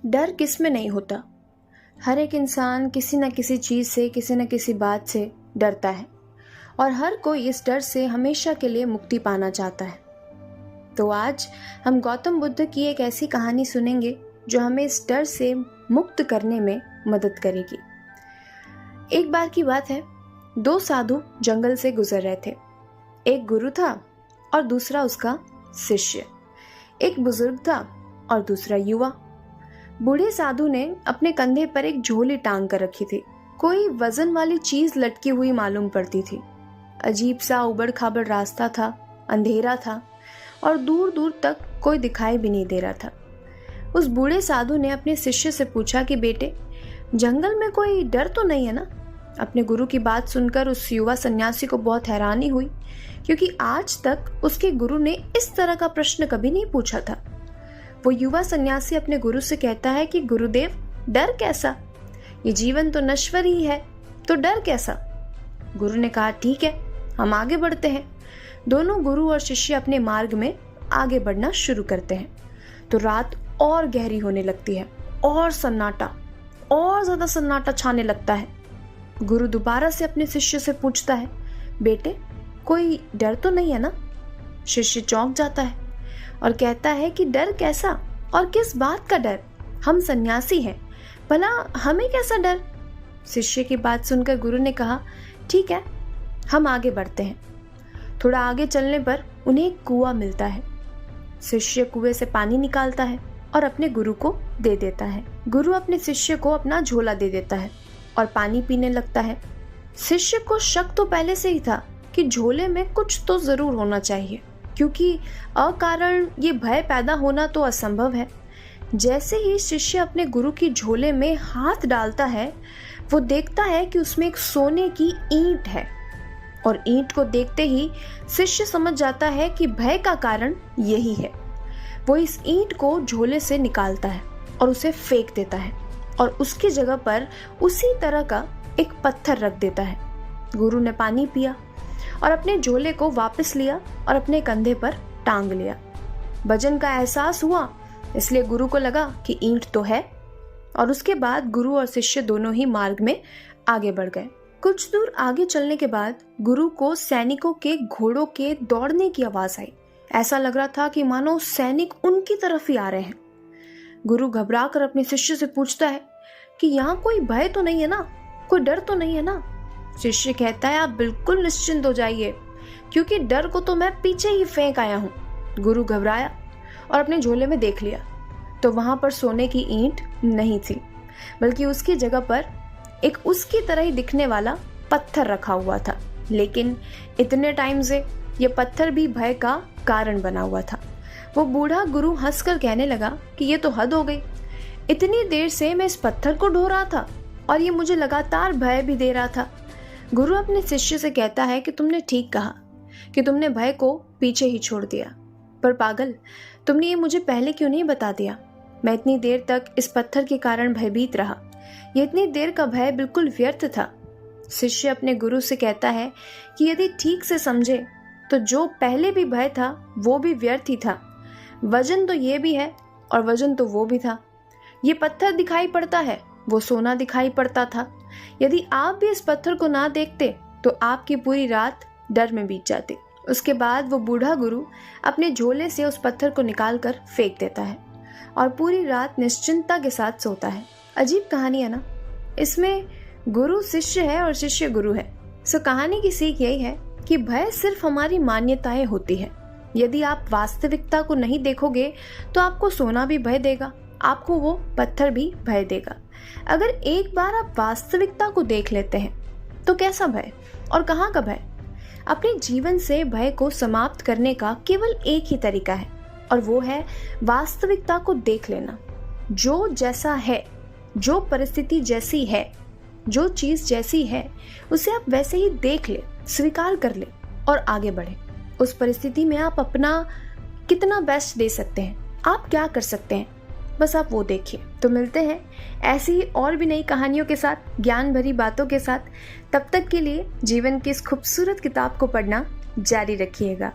डर किस में नहीं होता। हर एक इंसान किसी न किसी चीज़ से, किसी न किसी बात से डरता है और हर कोई इस डर से हमेशा के लिए मुक्ति पाना चाहता है। तो आज हम गौतम बुद्ध की एक ऐसी कहानी सुनेंगे जो हमें इस डर से मुक्त करने में मदद करेगी। एक बार की बात है, दो साधु जंगल से गुजर रहे थे। एक गुरु था और दूसरा उसका शिष्य। एक बुजुर्ग था और दूसरा युवा। बूढ़े साधु ने अपने कंधे पर एक झोली टांग कर रखी थी। कोई वजन वाली चीज लटकी हुई मालूम पड़ती थी। अजीब सा उबड़ खाबड़ रास्ता था, अंधेरा था और दूर दूर तक कोई दिखाई भी नहीं दे रहा था। उस बूढ़े साधु ने अपने शिष्य से पूछा कि बेटे, जंगल में कोई डर तो नहीं है ना? अपने गुरु की बात सुनकर उस युवा सन्यासी को बहुत हैरानी हुई, क्योंकि आज तक उसके गुरु ने इस तरह का प्रश्न कभी नहीं पूछा था। वो युवा सन्यासी अपने गुरु से कहता है कि गुरुदेव, डर कैसा? ये जीवन तो नश्वर ही है, तो डर कैसा? गुरु ने कहा, ठीक है, हम आगे बढ़ते हैं। दोनों गुरु और शिष्य अपने मार्ग में आगे बढ़ना शुरू करते हैं। तो रात और गहरी होने लगती है और सन्नाटा, और ज्यादा सन्नाटा छाने लगता है। गुरु दोबारा से अपने शिष्य से पूछता है, बेटे, कोई डर तो नहीं है ना? शिष्य चौंक जाता है और कहता है कि डर कैसा और किस बात का डर? हम सन्यासी हैं, भला हमें कैसा डर? शिष्य की बात सुनकर गुरु ने कहा, ठीक है, हम आगे बढ़ते हैं। थोड़ा आगे चलने पर उन्हें एक कुआं मिलता है। शिष्य कुएं से पानी निकालता है और अपने गुरु को दे देता है। गुरु अपने शिष्य को अपना झोला दे देता है और पानी पीने लगता है। शिष्य को शक तो पहले से ही था कि झोले में कुछ तो जरूर होना चाहिए, क्योंकि अकारण ये भय पैदा होना तो असंभव है। जैसे ही शिष्य अपने गुरु की झोले में हाथ डालता है, वो देखता है कि उसमें एक सोने की ईंट है और ईंट को देखते ही शिष्य समझ जाता है कि भय का कारण यही है। वो इस ईंट को झोले से निकालता है और उसे फेंक देता है और उसकी जगह पर उसी तरह का एक पत्थर रख देता है। गुरु ने पानी पिया और अपने झोले को वापस लिया और अपने कंधे पर टांग लिया। वजन का एहसास हुआ, इसलिए गुरु को लगा कि ईंट तो है, और उसके बाद गुरु और शिष्य दोनों ही मार्ग में आगे बढ़ गए। कुछ दूर आगे चलने के बाद गुरु को सैनिकों के घोड़ों के दौड़ने की आवाज आई। ऐसा लग रहा था कि मानो सैनिक उनकी तरफ ही आ रहे हैं। गुरु घबरा कर अपने शिष्य से पूछता है कि यहाँ कोई भय तो नहीं है ना? कोई डर तो नहीं है ना? शिष्य कहता है, आप बिल्कुल निश्चिंत हो जाइए, क्योंकि डर को तो मैं पीछे ही फेंक आया हूँ। गुरु घबराया और अपने झोले में देख लिया तो वहां पर सोने की ईंट नहीं थी, बल्कि उसकी जगह पर एक उसकी तरह ही दिखने वाला पत्थर रखा हुआ था। लेकिन इतने टाइम से यह पत्थर भी भय का कारण बना हुआ था। वो बूढ़ा गुरु हंसकर कहने लगा कि ये तो हद हो गई। इतनी देर से मैं इस पत्थर को ढो रहा था और ये मुझे लगातार भय भी दे रहा था। गुरु अपने शिष्य से कहता है कि तुमने ठीक कहा कि तुमने भय को पीछे ही छोड़ दिया, पर पागल, तुमने ये मुझे पहले क्यों नहीं बता दिया? मैं इतनी देर तक इस पत्थर के कारण भयभीत रहा। ये इतनी देर का भय बिल्कुल व्यर्थ था। शिष्य अपने गुरु से कहता है कि यदि ठीक से समझे तो जो पहले भी भय था वो भी व्यर्थ ही था। वजन तो ये भी है और वजन तो वो भी था। ये पत्थर दिखाई पड़ता है, वो सोना दिखाई पड़ता था। यदि आप भी इस पत्थर को ना देखते तो आपकी पूरी रात डर में बीत जाती। उसके बाद वो बूढ़ा गुरु अपने झोले से उस पत्थर को निकालकर फेंक देता है और पूरी रात निश्चिंतता के साथ सोता है। अजीब कहानी है ना? इसमें गुरु शिष्य है और शिष्य गुरु है। सो कहानी की सीख यही है कि भय सिर्फ हमारी मान्यताएं होती है। यदि आप वास्तविकता को नहीं देखोगे तो आपको सोना भी भय देगा, आपको वो पत्थर भी भय देगा। अगर एक बार आप वास्तविकता को देख लेते हैं तो कैसा भय और कहाँ का भय? अपने जीवन से भय को समाप्त करने का केवल एक ही तरीका है, और वो है वास्तविकता को देख लेना। जो जैसा है, जो परिस्थिति जैसी है, जो चीज जैसी है, उसे आप वैसे ही देख ले, स्वीकार कर ले और आगे बढ़े। उस परिस्थिति में आप अपना कितना बेस्ट दे सकते हैं, आप क्या कर सकते हैं, बस आप वो देखिए। तो मिलते हैं ऐसी ही और भी नई कहानियों के साथ, ज्ञान भरी बातों के साथ। तब तक के लिए जीवन की इस खूबसूरत किताब को पढ़ना जारी रखिएगा।